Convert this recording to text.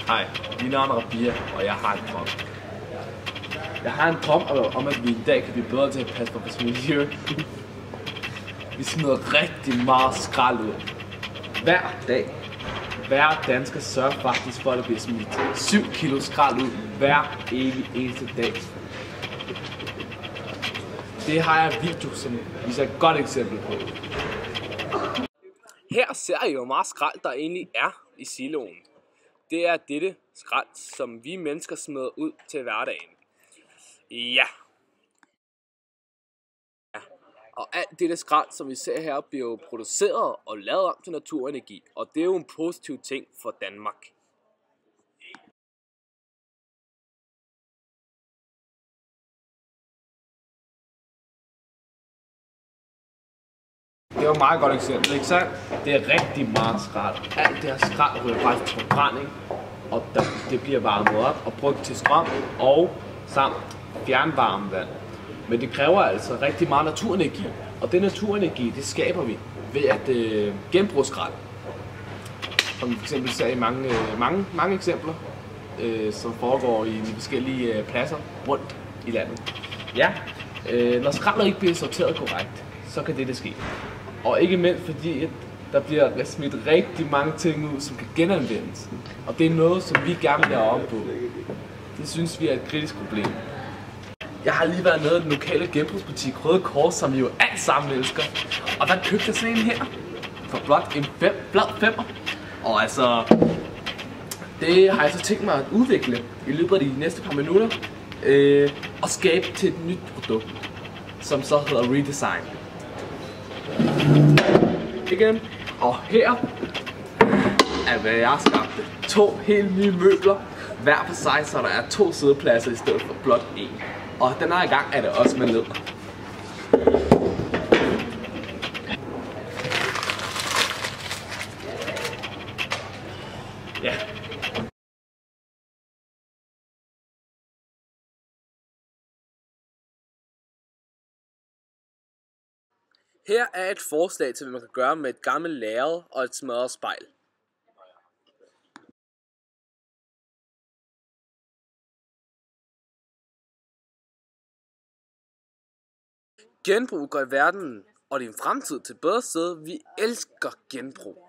Hej, mit navn er Rabia, og jeg har en drøm. Jeg har en drøm om, at vi en dag kan blive bedre til at passe på vores miljø. Vi smider rigtig meget skrald ud. Hver dag. Hver dansker sørger faktisk for, at der bliver smidt 7 kilo skrald ud hver eneste dag. Det har jeg en video, som viser et godt eksempel på. Her ser I, hvor meget skrald der egentlig er i siloen. Det er dette skrald, som vi mennesker smider ud til hverdagen. Ja. Og alt dette skrald, som vi ser her, bliver jo produceret og lavet om til naturenergi. Og det er jo en positiv ting for Danmark. Det var et meget godt eksempel, ikke sandt? Det er rigtig meget skrald. Alt det her skrald ryger faktisk til forbrænding, og det bliver varmet op og brugt til strøm og samt fjernvarmevand. Men det kræver altså rigtig meget naturenergi, og den naturenergi, det skaber vi ved at genbruge skrald. Som vi for eksempel ser i mange eksempler, som foregår i de forskellige pladser rundt i landet. Ja, når skraldet ikke bliver sorteret korrekt, så kan det ske. Og ikke mindst fordi, at der bliver smidt rigtig mange ting ud, som kan genanvendes. Og det er noget, som vi gerne vil lave om på. Det synes vi er et kritisk problem. Jeg har lige været nede i den lokale genbrugsbutik Røde Kors, som vi jo alt sammen elsker. Og der købte jeg sådan en her for blot en blad femmer. Og altså, det har jeg så tænkt mig at udvikle i løbet af de næste par minutter. Og skabe til et nyt produkt, som så hedder Redesign. Igen. Og her er hvad jeg skabte. 2 helt nye møbler, hver for sig, så der er 2 siddepladser i stedet for blot 1. Og den her gang er det også med læder. Ja. Her er et forslag til, hvad man kan gøre med et gammelt lærred og et smadret spejl. Genbrug gør verden og din fremtid til bedre sted. Vi elsker genbrug.